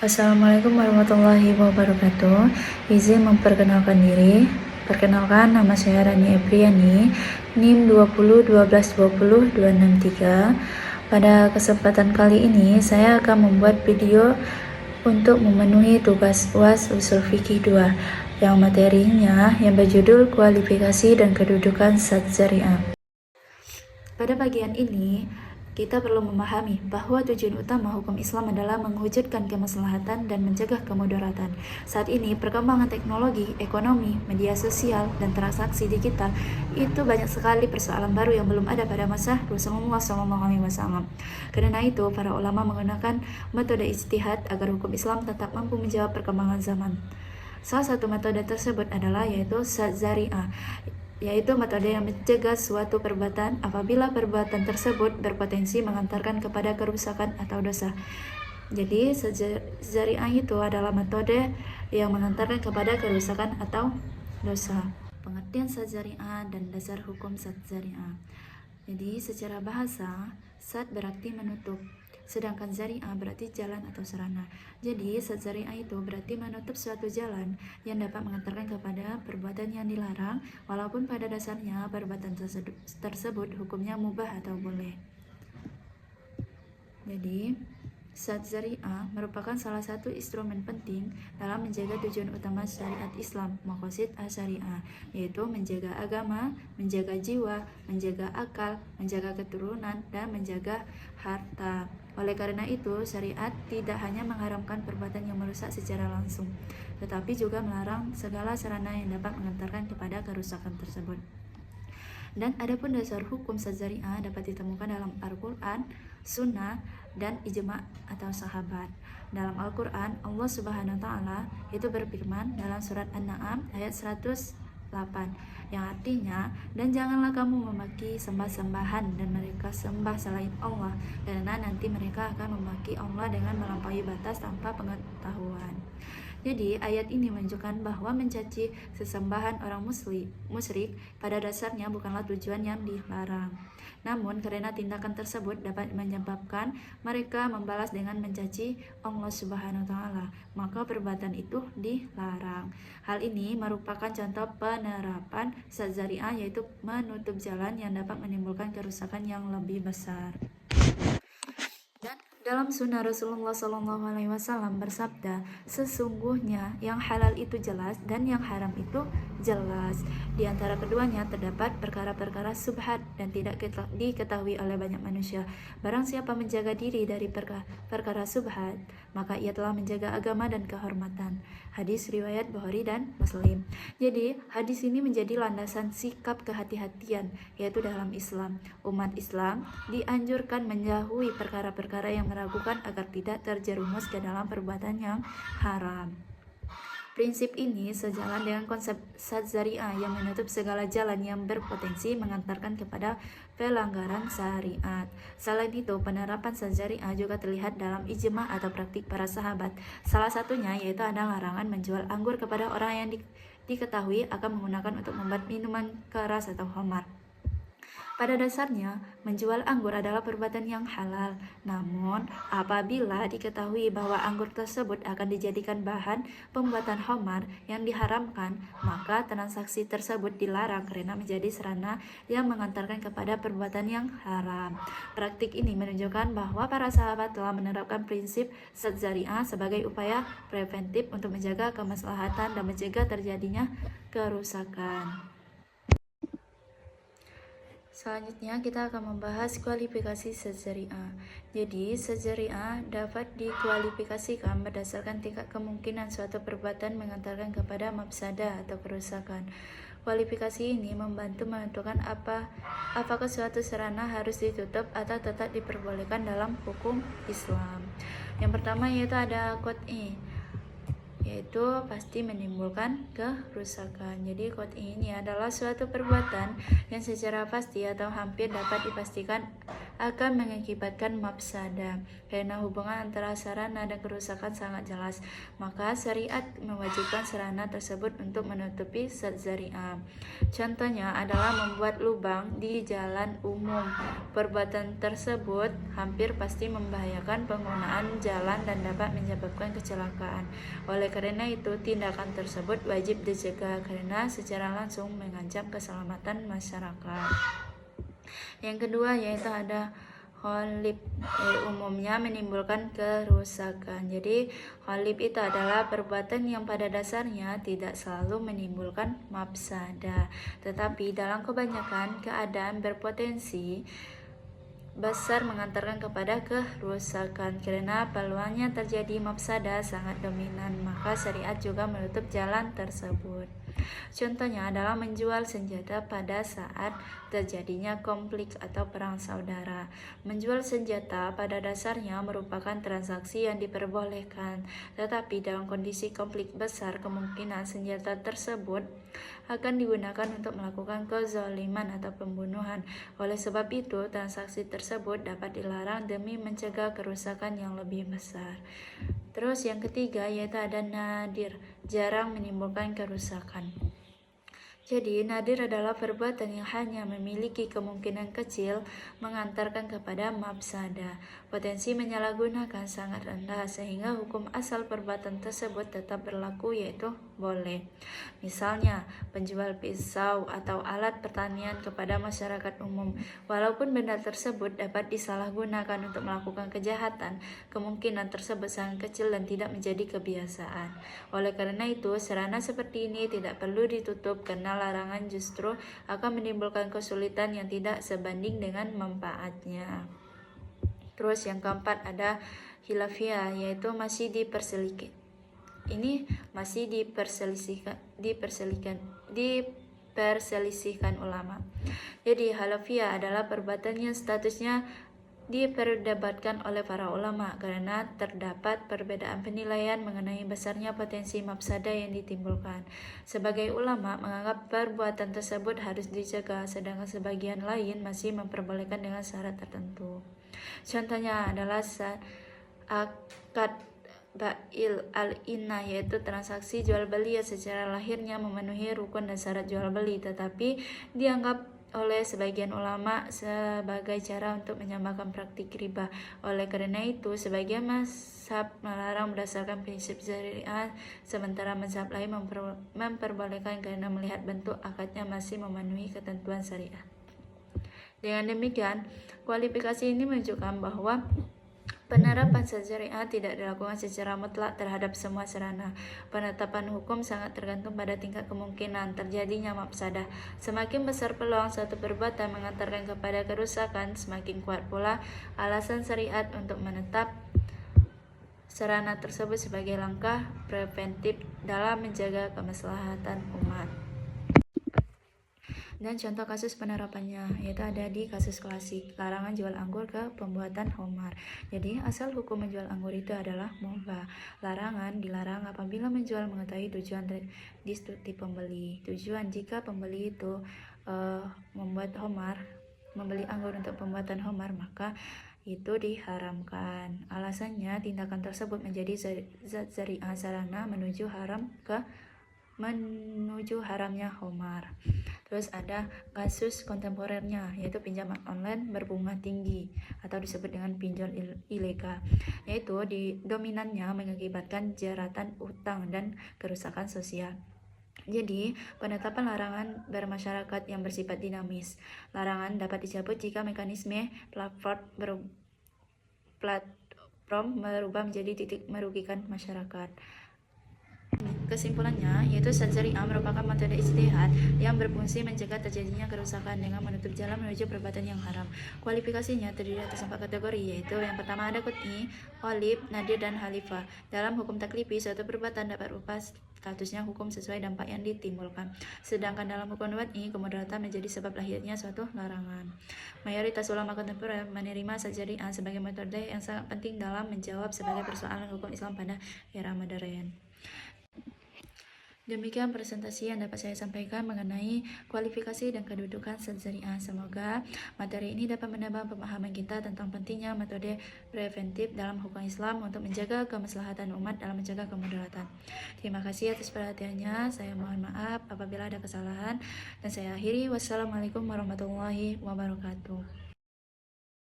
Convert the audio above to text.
Assalamualaikum warahmatullahi wabarakatuh. Izin memperkenalkan diri. Perkenalkan, nama saya Rani Epriani, NIM 201220 263. Pada kesempatan kali ini, saya akan membuat video untuk memenuhi tugas UAS Usul Fikih 2 yang materinya yang berjudul kualifikasi dan kedudukan Syariah. Pada bagian ini, kita perlu memahami bahwa tujuan utama hukum Islam adalah mewujudkan kemaslahatan dan mencegah kemudaratan. Saat ini, perkembangan teknologi, ekonomi, media sosial, dan transaksi digital itu banyak sekali persoalan baru yang belum ada pada masa Rasulullah SAW. Karena itu, para ulama menggunakan metode ijtihad agar hukum Islam tetap mampu menjawab perkembangan zaman. Salah satu metode tersebut adalah yaitu Syariah, yaitu metode yang mencegah suatu perbuatan apabila perbuatan tersebut berpotensi mengantarkan kepada kerusakan atau dosa. Jadi Syariah itu adalah metode yang mengantarkan kepada kerusakan atau dosa. Pengertian Syariah dan dasar hukum Syariah. Jadi secara bahasa, Sad berarti menutup, sedangkan Zari'ah berarti jalan atau sarana. Jadi Zari'ah itu berarti menutup suatu jalan yang dapat mengantarkan kepada perbuatan yang dilarang, walaupun pada dasarnya perbuatan tersebut hukumnya mubah atau boleh. Jadi Zari'ah merupakan salah satu instrumen penting dalam menjaga tujuan utama syariat Islam, maqasid syariah, yaitu menjaga agama, menjaga jiwa, menjaga akal, menjaga keturunan, dan menjaga harta. Oleh karena itu, syariat tidak hanya mengharamkan perbuatan yang merusak secara langsung, tetapi juga melarang segala sarana yang dapat mengantarkan kepada kerusakan tersebut. Dan adapun dasar hukum syariah dapat ditemukan dalam Al-Quran, Sunnah, dan ijma' atau sahabat. Dalam Al-Quran, Allah Subhanahu wa Ta'ala itu berfirman dalam surat An-Na'am ayat 108, yang artinya, dan janganlah kamu memaki sembah-sembahan dan mereka sembah selain Allah, karena nanti mereka akan memaki Allah dengan melampaui batas tanpa pengetahuan. Jadi ayat ini menunjukkan bahwa mencaci sesembahan orang musyrik pada dasarnya bukanlah tujuan yang dilarang. Namun karena tindakan tersebut dapat menyebabkan mereka membalas dengan mencaci Allah Subhanahu wa Ta'ala, maka perbuatan itu dilarang. Hal ini merupakan contoh penerapan Syariah, yaitu menutup jalan yang dapat menimbulkan kerusakan yang lebih besar. Dan dalam sunnah Rasulullah SAW bersabda, sesungguhnya yang halal itu jelas dan yang haram itu jelas. Di antara keduanya terdapat perkara-perkara subhat dan tidak diketahui oleh banyak manusia. Barang siapa menjaga diri dari perkara subhat, maka ia telah menjaga agama dan kehormatan. Hadis riwayat Bukhari dan Muslim. Jadi hadis ini menjadi landasan sikap kehati-hatian, yaitu dalam Islam. Umat Islam dianjurkan menjauhi perkara-perkara yang meragukan agar tidak terjerumus ke dalam perbuatan yang haram. Prinsip ini sejalan dengan konsep Syariah yang menutup segala jalan yang berpotensi mengantarkan kepada pelanggaran syariat. Selain itu, penerapan Syariah juga terlihat dalam ijma' atau praktik para sahabat. Salah satunya yaitu ada larangan menjual anggur kepada orang yang diketahui akan menggunakan untuk membuat minuman keras atau khamar. Pada dasarnya, menjual anggur adalah perbuatan yang halal. Namun, apabila diketahui bahwa anggur tersebut akan dijadikan bahan pembuatan khamar yang diharamkan, maka transaksi tersebut dilarang karena menjadi sarana yang mengantarkan kepada perbuatan yang haram. Praktik ini menunjukkan bahwa para sahabat telah menerapkan prinsip Syariah sebagai upaya preventif untuk menjaga kemaslahatan dan mencegah terjadinya kerusakan. Selanjutnya kita akan membahas kualifikasi Syariah. Jadi Syariah dapat dikualifikasikan berdasarkan tingkat kemungkinan suatu perbuatan mengantarkan kepada mafsadah atau kerusakan. Kualifikasi ini membantu menentukan apakah suatu sarana harus ditutup atau tetap diperbolehkan dalam hukum Islam. Yang pertama yaitu ada qat'i, yaitu pasti menimbulkan kerusakan. Jadi qat'i ini adalah suatu perbuatan yang secara pasti atau hampir dapat dipastikan akan mengakibatkan mafsadah. Karena hubungan antara sarana dan kerusakan sangat jelas, maka syariat mewajibkan sarana tersebut untuk menutupi zat zari'ah. Contohnya adalah membuat lubang di jalan umum. Perbuatan tersebut hampir pasti membahayakan penggunaan jalan dan dapat menyebabkan kecelakaan. Oleh karena itu, tindakan tersebut wajib dicegah karena secara langsung mengancam keselamatan masyarakat. Yang kedua yaitu ada kholib, umumnya menimbulkan kerusakan. Jadi kholib itu adalah perbuatan yang pada dasarnya tidak selalu menimbulkan mafsadah, tetapi dalam kebanyakan keadaan berpotensi besar mengantarkan kepada kerusakan. Karena peluangnya terjadi mafsadah sangat dominan, maka syariat juga menutup jalan tersebut. Contohnya adalah menjual senjata pada saat terjadinya konflik atau perang saudara. Menjual senjata pada dasarnya merupakan transaksi yang diperbolehkan, tetapi dalam kondisi konflik besar kemungkinan senjata tersebut akan digunakan untuk melakukan kezaliman atau pembunuhan. Oleh sebab itu, transaksi tersebut dapat dilarang demi mencegah kerusakan yang lebih besar. Terus yang ketiga yaitu ada nadir, jarang menimbulkan kerusakan. Jadi, nadir adalah perbuatan yang hanya memiliki kemungkinan kecil mengantarkan kepada mafsadah. Potensi menyalahgunakan sangat rendah sehingga hukum asal perbuatan tersebut tetap berlaku, yaitu boleh. Misalnya, penjual pisau atau alat pertanian kepada masyarakat umum. Walaupun benda tersebut dapat disalahgunakan untuk melakukan kejahatan, kemungkinan tersebut sangat kecil dan tidak menjadi kebiasaan. Oleh karena itu, sarana seperti ini tidak perlu ditutup karena larangan justru akan menimbulkan kesulitan yang tidak sebanding dengan manfaatnya. Terus yang keempat ada khilafiyah, yaitu masih diperselisihkan. Ini masih diperselisihkan ulama. Jadi halafiyah adalah perbuatan yang statusnya diperdebatkan oleh para ulama karena terdapat perbedaan penilaian mengenai besarnya potensi mafsadah yang ditimbulkan. Sebagai ulama menganggap perbuatan tersebut harus dicegah, sedangkan sebagian lain masih memperbolehkan dengan syarat tertentu. Contohnya adalah akad ba'il al-inah, yaitu transaksi jual beli yang secara lahirnya memenuhi rukun dan syarat jual beli, tetapi dianggap oleh sebagian ulama sebagai cara untuk menyamakan praktik riba. Oleh karena itu, sebagian mazhab melarang berdasarkan prinsip syariah, sementara mazhab lain memperbolehkan karena melihat bentuk akadnya masih memenuhi ketentuan syariah. Dengan demikian, kualifikasi ini menunjukkan bahwa penerapan syariah tidak dilakukan secara mutlak terhadap semua sarana. Penetapan hukum sangat tergantung pada tingkat kemungkinan terjadinya mafsadah. Semakin besar peluang suatu perbuatan mengantarkan kepada kerusakan, semakin kuat pula alasan syariat untuk menetap sarana tersebut sebagai langkah preventif dalam menjaga kemaslahatan umat. Dan contoh kasus penerapannya yaitu ada di kasus klasik, larangan jual anggur ke pembuatan khamar. Jadi asal hukum menjual anggur itu adalah mubah. Larangan dilarang apabila menjual mengetahui tujuan destruktif pembeli. Tujuan jika pembeli itu membuat khamar, membeli anggur untuk pembuatan khamar, maka itu diharamkan. Alasannya tindakan tersebut menjadi zat zari'ah sarana menuju haramnya khamar. Terus ada kasus kontemporernya yaitu pinjaman online berbunga tinggi atau disebut dengan pinjol ilegal, yaitu dominannya mengakibatkan jeratan utang dan kerusakan sosial. Jadi, penetapan larangan bermasyarakat yang bersifat dinamis. Larangan dapat dicabut jika mekanisme platform berubah menjadi titik merugikan masyarakat. Kesimpulannya, yaitu syariah merupakan metode ijtihad yang berfungsi mencegah terjadinya kerusakan dengan menutup jalan menuju perbuatan yang haram. Kualifikasinya terdiri atas 4 kategori, yaitu yang pertama ada qat'i, kholib, nadir, dan halifah. Dalam hukum taklifi, suatu perbuatan dapat berubah statusnya hukum sesuai dampak yang ditimbulkan. Sedangkan dalam hukum wad'i, kemudaratan menjadi sebab lahirnya suatu larangan. Mayoritas ulama kontemporer menerima syariah sebagai metode yang sangat penting dalam menjawab sebagai persoalan hukum Islam pada era modern. Demikian presentasi yang dapat saya sampaikan mengenai kualifikasi dan kedudukan Saad Zari'ah. Semoga materi ini dapat menambah pemahaman kita tentang pentingnya metode preventif dalam hukum Islam untuk menjaga kemaslahatan umat dalam menjaga kemudaratan. Terima kasih atas perhatiannya. Saya mohon maaf apabila ada kesalahan dan saya akhiri. Wassalamualaikum warahmatullahi wabarakatuh.